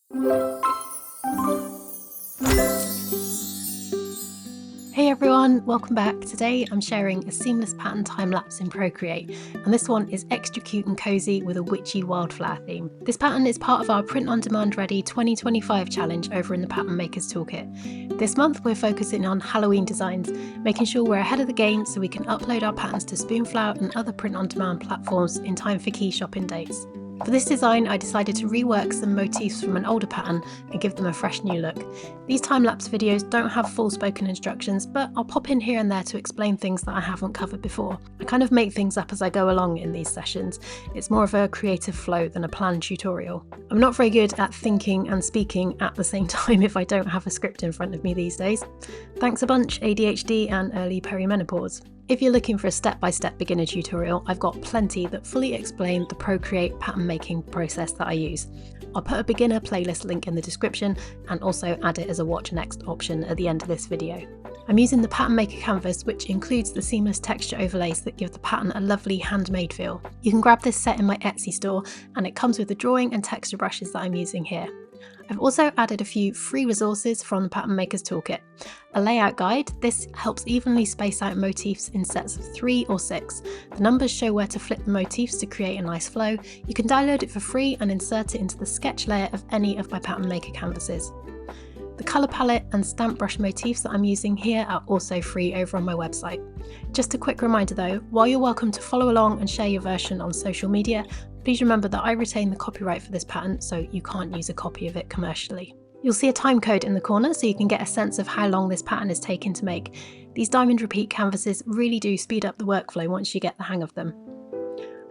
Hey everyone, welcome back. Today I'm sharing a seamless pattern time-lapse in Procreate, and this one is extra cute and cozy with a witchy wildflower theme. This pattern is part of our Print on Demand Ready 2025 challenge over in the Pattern Makers Toolkit. This month we're focusing on Halloween designs, making sure we're ahead of the game so we can upload our patterns to Spoonflower and other print on demand platforms in time for key shopping dates. For this design, I decided to rework some motifs from an older pattern and give them a fresh new look. These time-lapse videos don't have full spoken instructions, but I'll pop in here and there to explain things that I haven't covered before. I kind of make things up as I go along in these sessions. It's more of a creative flow than a planned tutorial. I'm not very good at thinking and speaking at the same time if I don't have a script in front of me these days. Thanks a bunch, ADHD and early perimenopause. If you're looking for a step-by-step beginner tutorial, I've got plenty that fully explain the Procreate pattern making process that I use. I'll put a beginner playlist link in the description and also add it as a watch next option at the end of this video. I'm using the Pattern Maker canvas, which includes the seamless texture overlays that give the pattern a lovely handmade feel. You can grab this set in my Etsy store, and it comes with the drawing and texture brushes that I'm using here. I've also added a few free resources from the Pattern Makers Toolkit. A layout guide. This helps evenly space out motifs in sets of 3 or 6. The numbers show where to flip the motifs to create a nice flow. You can download it for free and insert it into the sketch layer of any of my Pattern Maker canvases. The colour palette and stamp brush motifs that I'm using here are also free over on my website. Just a quick reminder though, while you're welcome to follow along and share your version on social media, please remember that I retain the copyright for this pattern, so you can't use a copy of it commercially. You'll see a time code in the corner so you can get a sense of how long this pattern is taking to make. These diamond repeat canvases really do speed up the workflow once you get the hang of them.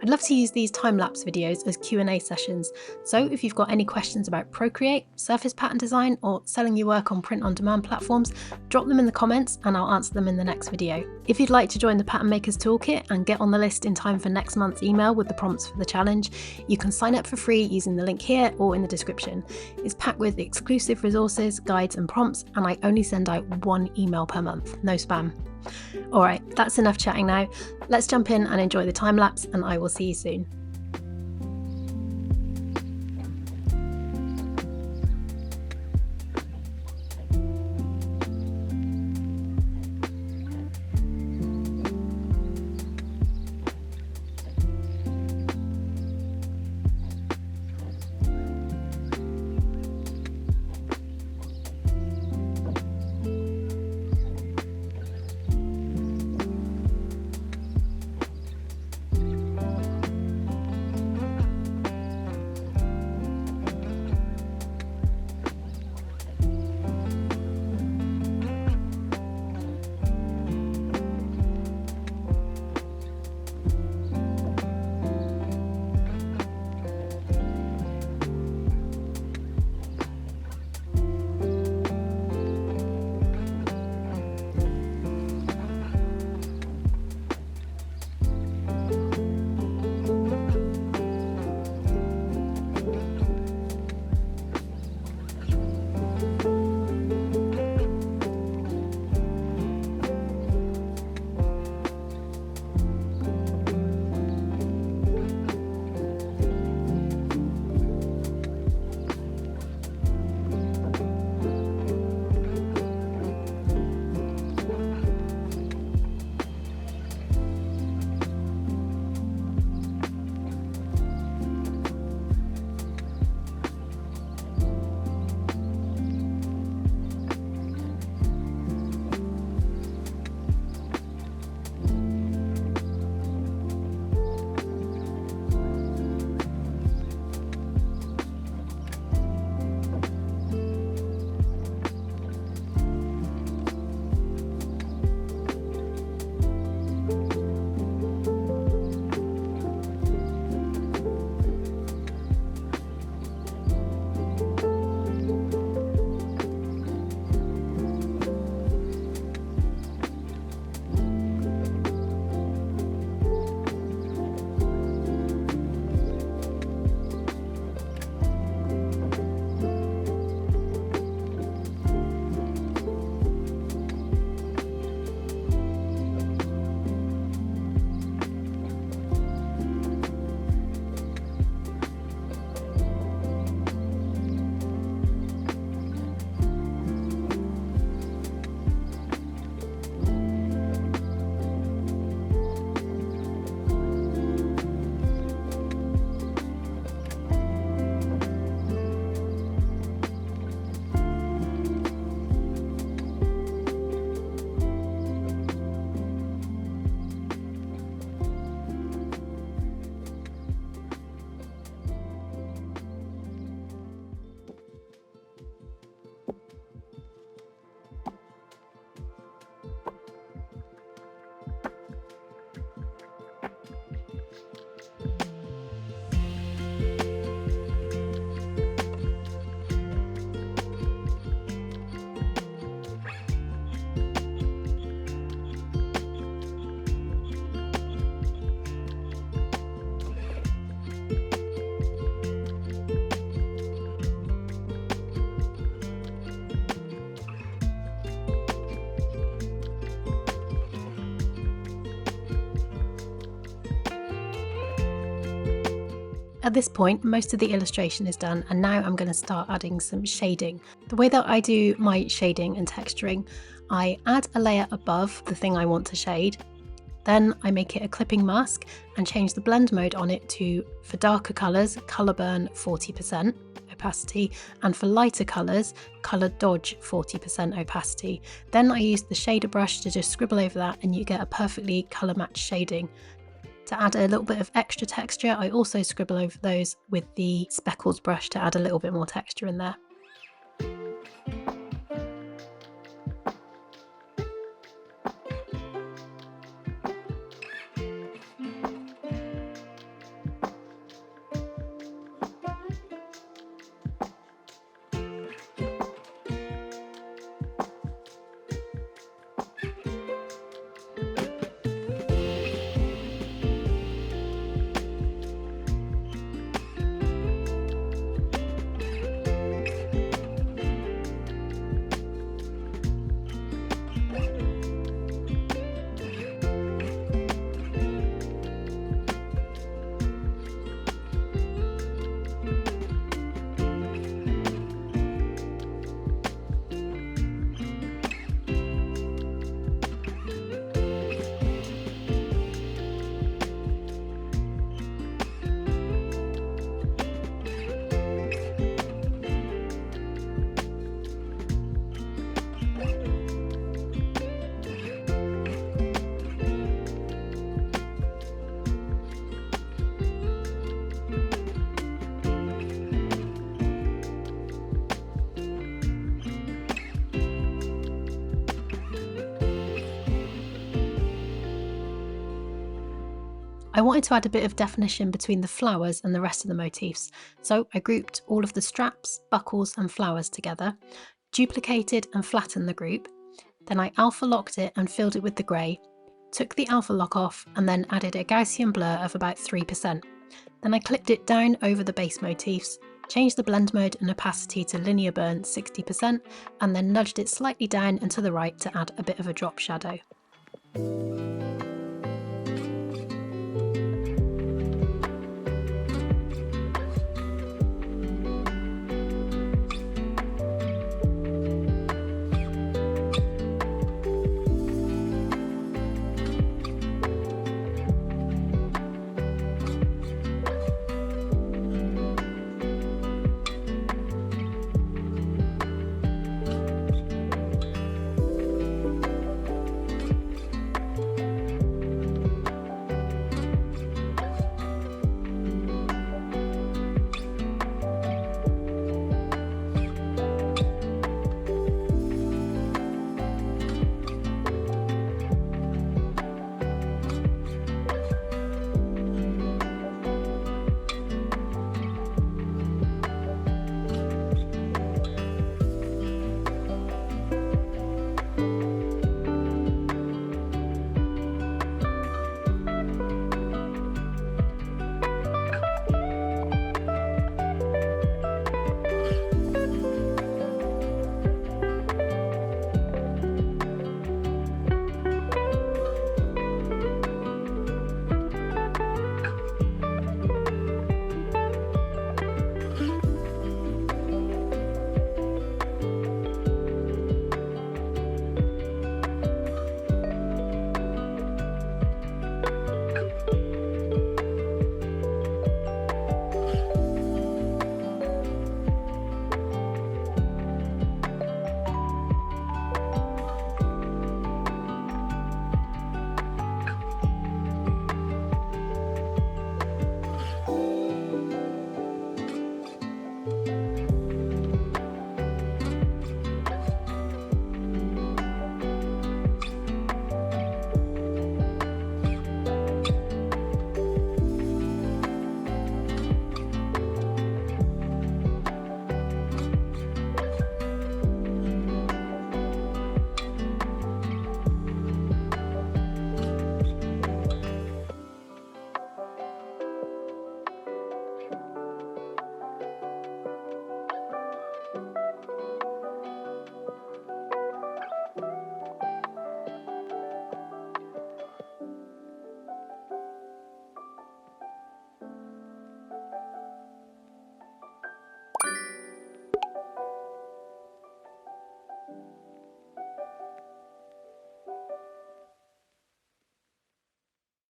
I'd love to use these time-lapse videos as Q&A sessions, so if you've got any questions about Procreate, surface pattern design, or selling your work on print-on-demand platforms, drop them in the comments and I'll answer them in the next video. If you'd like to join the Pattern Makers Toolkit and get on the list in time for next month's email with the prompts for the challenge, you can sign up for free using the link here or in the description. It's packed with exclusive resources, guides and prompts, and I only send out 1 email per month, no spam. Alright, that's enough chatting now. Let's jump in and enjoy the time lapse, and I will see you soon. At this point, most of the illustration is done, and now I'm going to start adding some shading. The way that I do my shading and texturing, I add a layer above the thing I want to shade, then I make it a clipping mask and change the blend mode on it to, for darker colours, colour burn 40% opacity, and for lighter colours, colour dodge 40% opacity. Then I use the shader brush to just scribble over that, and you get a perfectly colour matched shading. To add a little bit of extra texture, I also scribble over those with the speckles brush to add a little bit more texture in there. I wanted to add a bit of definition between the flowers and the rest of the motifs, so I grouped all of the straps, buckles and flowers together, duplicated and flattened the group, then I alpha locked it and filled it with the grey, took the alpha lock off and then added a Gaussian blur of about 3%. Then I clipped it down over the base motifs, changed the blend mode and opacity to linear burn 60%, and then nudged it slightly down and to the right to add a bit of a drop shadow.